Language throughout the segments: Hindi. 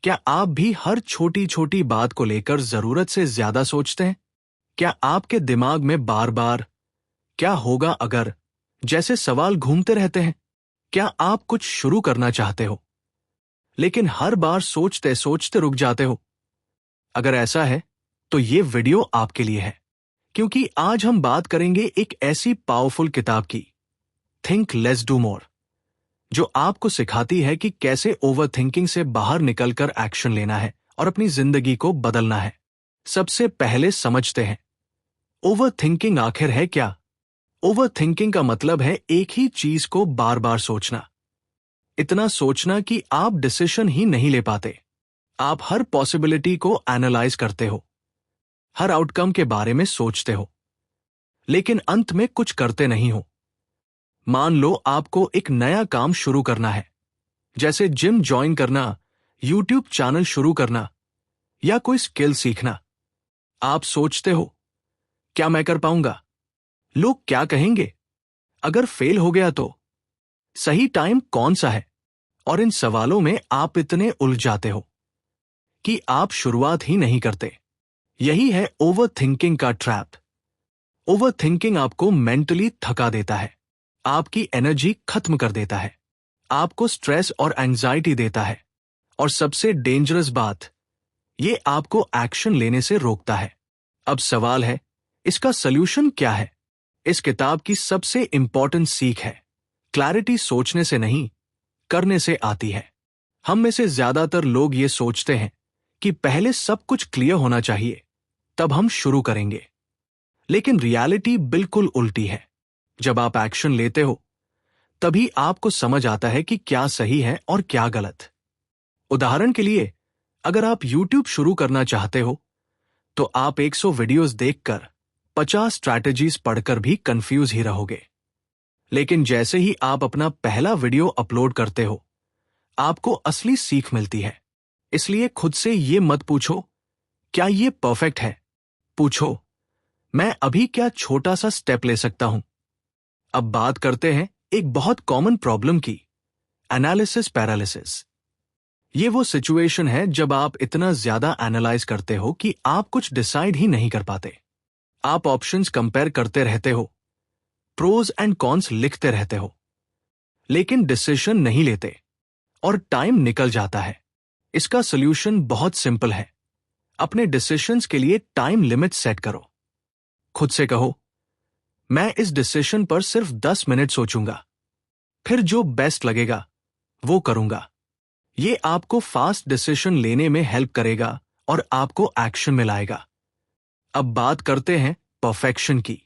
क्या आप भी हर छोटी छोटी बात को लेकर जरूरत से ज्यादा सोचते हैं? क्या आपके दिमाग में बार बार क्या होगा अगर जैसे सवाल घूमते रहते हैं? क्या आप कुछ शुरू करना चाहते हो लेकिन हर बार सोचते सोचते रुक जाते हो? अगर ऐसा है तो ये वीडियो आपके लिए है, क्योंकि आज हम बात करेंगे एक ऐसी पावरफुल किताब की, थिंक लेस डू मोर, जो आपको सिखाती है कि कैसे ओवर थिंकिंग से बाहर निकलकर एक्शन लेना है और अपनी जिंदगी को बदलना है। सबसे पहले समझते हैं, ओवर थिंकिंग आखिर है क्या? ओवर थिंकिंग का मतलब है एक ही चीज को बार बार सोचना। इतना सोचना कि आप डिसीजन ही नहीं ले पाते। आप हर पॉसिबिलिटी को एनालाइज करते हो, हर आउटकम के बारे में सोचते हो, लेकिन अंत में कुछ करते नहीं हो। मान लो आपको एक नया काम शुरू करना है, जैसे जिम ज्वाइन करना, यूट्यूब चैनल शुरू करना या कोई स्किल सीखना। आप सोचते हो, क्या मैं कर पाऊंगा? लोग क्या कहेंगे? अगर फेल हो गया तो? सही टाइम कौन सा है? और इन सवालों में आप इतने उलझ जाते हो कि आप शुरुआत ही नहीं करते। यही है ओवर थिंकिंग का ट्रैप। ओवर थिंकिंग आपको मेंटली थका देता है, आपकी एनर्जी खत्म कर देता है, आपको स्ट्रेस और एंजाइटी देता है, और सबसे डेंजरस बात, ये आपको एक्शन लेने से रोकता है। अब सवाल है, इसका सॉल्यूशन क्या है? इस किताब की सबसे इंपॉर्टेंट सीख है, क्लैरिटी सोचने से नहीं, करने से आती है। हम में से ज्यादातर लोग ये सोचते हैं कि पहले सब कुछ क्लियर होना चाहिए, तब हम शुरू करेंगे। लेकिन रियलिटी बिल्कुल उल्टी है। जब आप एक्शन लेते हो, तभी आपको समझ आता है कि क्या सही है और क्या गलत। उदाहरण के लिए, अगर आप YouTube शुरू करना चाहते हो, तो आप 100 वीडियोस देखकर 50 स्ट्रैटेजीज पढ़कर भी कंफ्यूज ही रहोगे। लेकिन जैसे ही आप अपना पहला वीडियो अपलोड करते हो, आपको असली सीख मिलती है। इसलिए खुद से ये मत पूछो, क्या ये परफेक्ट है? पूछो, मैं अभी क्या छोटा सा स्टेप ले सकता हूं? अब बात करते हैं एक बहुत कॉमन प्रॉब्लम की, एनालिसिस पैरालिसिस। ये वो सिचुएशन है जब आप इतना ज्यादा एनालाइज करते हो कि आप कुछ डिसाइड ही नहीं कर पाते। आप ऑप्शंस कंपेयर करते रहते हो, प्रोज एंड कॉन्स लिखते रहते हो, लेकिन डिसीजन नहीं लेते और टाइम निकल जाता है। इसका सॉल्यूशन बहुत सिंपल है। अपने डिसीजंस के लिए टाइम लिमिट सेट करो। खुद से कहो, मैं इस डिसीजन पर सिर्फ 10 मिनट सोचूंगा, फिर जो बेस्ट लगेगा वो करूंगा। ये आपको फास्ट डिसीजन लेने में हेल्प करेगा और आपको एक्शन में लाएगा। अब बात करते हैं परफेक्शन की।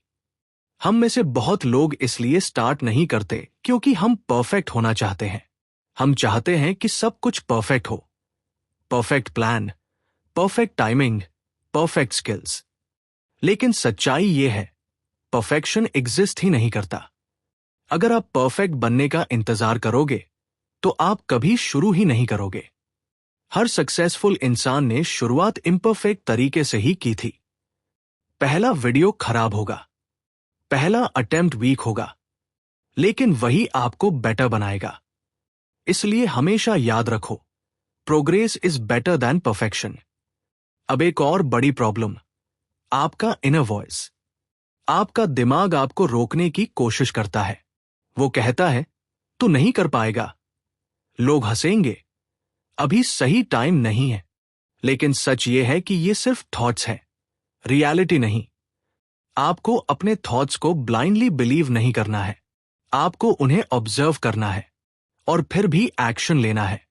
हम में से बहुत लोग इसलिए स्टार्ट नहीं करते क्योंकि हम परफेक्ट होना चाहते हैं। हम चाहते हैं कि सब कुछ परफेक्ट हो, perfect plan, perfect timing, perfect skills. लेकिन सच्चाई ये है, परफेक्शन एग्जिस्ट ही नहीं करता। अगर आप परफेक्ट बनने का इंतजार करोगे, तो आप कभी शुरू ही नहीं करोगे। हर सक्सेसफुल इंसान ने शुरुआत इम्परफेक्ट तरीके से ही की थी। पहला वीडियो खराब होगा, पहला अटेम्प्ट वीक होगा, लेकिन वही आपको बेटर बनाएगा। इसलिए हमेशा याद रखो, progress is better than perfection. अब एक और बड़ी प्रॉब्लम, आपका इनर वॉइस। आपका दिमाग आपको रोकने की कोशिश करता है। वो कहता है, तू नहीं कर पाएगा, लोग हंसेंगे, अभी सही टाइम नहीं है। लेकिन सच ये है कि ये सिर्फ थॉट्स हैं, रियलिटी नहीं। आपको अपने थॉट्स को ब्लाइंडली बिलीव नहीं करना है, आपको उन्हें ऑब्जर्व करना है और फिर भी एक्शन लेना है।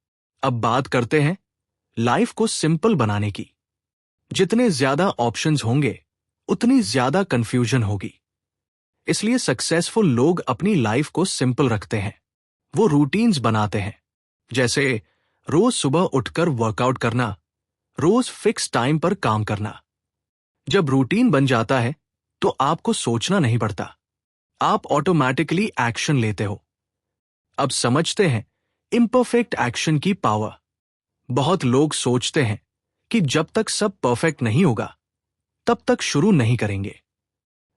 अब बात करते हैं लाइफ को सिंपल बनाने की। जितने ज्यादा ऑप्शंस होंगे, उतनी ज्यादा कंफ्यूजन होगी। इसलिए सक्सेसफुल लोग अपनी लाइफ को सिंपल रखते हैं। वो रूटीन्स बनाते हैं, जैसे रोज सुबह उठकर वर्कआउट करना, रोज फिक्स टाइम पर काम करना। जब रूटीन बन जाता है, तो आपको सोचना नहीं पड़ता, आप ऑटोमेटिकली एक्शन लेते हो। अब समझते हैं इम्परफेक्ट एक्शन की पावर। बहुत लोग सोचते हैं कि जब तक सब परफेक्ट नहीं होगा, तब तक शुरू नहीं करेंगे।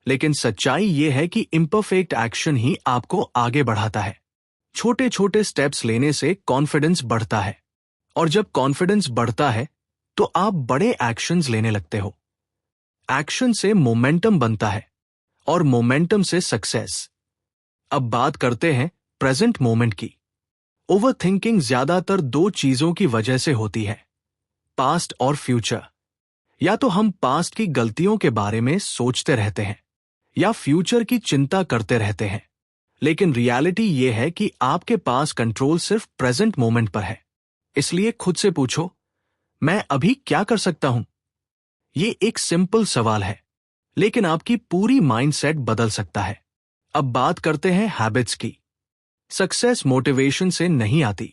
लेकिन सच्चाई यह है कि इम्परफेक्ट एक्शन ही आपको आगे बढ़ाता है। छोटे छोटे स्टेप्स लेने से कॉन्फिडेंस बढ़ता है, और जब कॉन्फिडेंस बढ़ता है तो आप बड़े एक्शंस लेने लगते हो। एक्शन से मोमेंटम बनता है और मोमेंटम से सक्सेस। अब बात करते हैं प्रेजेंट मोमेंट की। ओवरथिंकिंग ज्यादातर दो चीजों की वजह से होती है, पास्ट और फ्यूचर। या तो हम पास्ट की गलतियों के बारे में सोचते रहते हैं या फ्यूचर की चिंता करते रहते हैं। लेकिन रियलिटी यह है कि आपके पास कंट्रोल सिर्फ प्रेजेंट मोमेंट पर है। इसलिए खुद से पूछो, मैं अभी क्या कर सकता हूं? ये एक सिंपल सवाल है, लेकिन आपकी पूरी माइंडसेट बदल सकता है। अब बात करते हैं हैबिट्स की। सक्सेस मोटिवेशन से नहीं आती।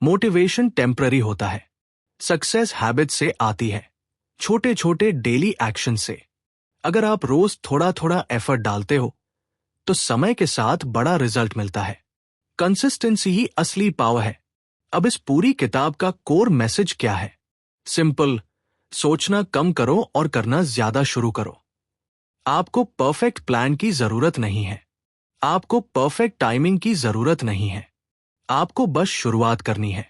मोटिवेशन टेम्पररी होता है। सक्सेस हैबिट से आती है, छोटे छोटे डेली एक्शन से। अगर आप रोज थोड़ा थोड़ा एफर्ट डालते हो तो समय के साथ बड़ा रिजल्ट मिलता है। कंसिस्टेंसी ही असली पावर है। अब इस पूरी किताब का कोर मैसेज क्या है? सिंपल, सोचना कम करो और करना ज्यादा शुरू करो। आपको परफेक्ट प्लान की जरूरत नहीं है। आपको परफेक्ट टाइमिंग की जरूरत नहीं है। आपको बस शुरुआत करनी है।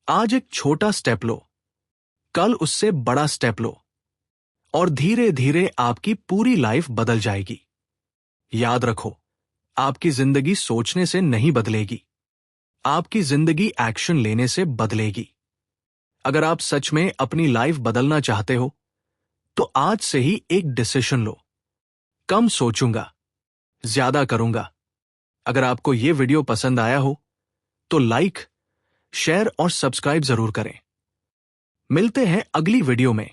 आज एक छोटा स्टेप लो, कल उससे बड़ा स्टेप लो, और धीरे धीरे आपकी पूरी लाइफ बदल जाएगी। याद रखो, आपकी जिंदगी सोचने से नहीं बदलेगी, आपकी जिंदगी एक्शन लेने से बदलेगी। अगर आप सच में अपनी लाइफ बदलना चाहते हो तो आज से ही एक डिसीजन लो, कम सोचूंगा, ज्यादा करूंगा। अगर आपको यह वीडियो पसंद आया हो तो लाइक, शेयर और सब्सक्राइब जरूर करें। मिलते हैं अगली वीडियो में।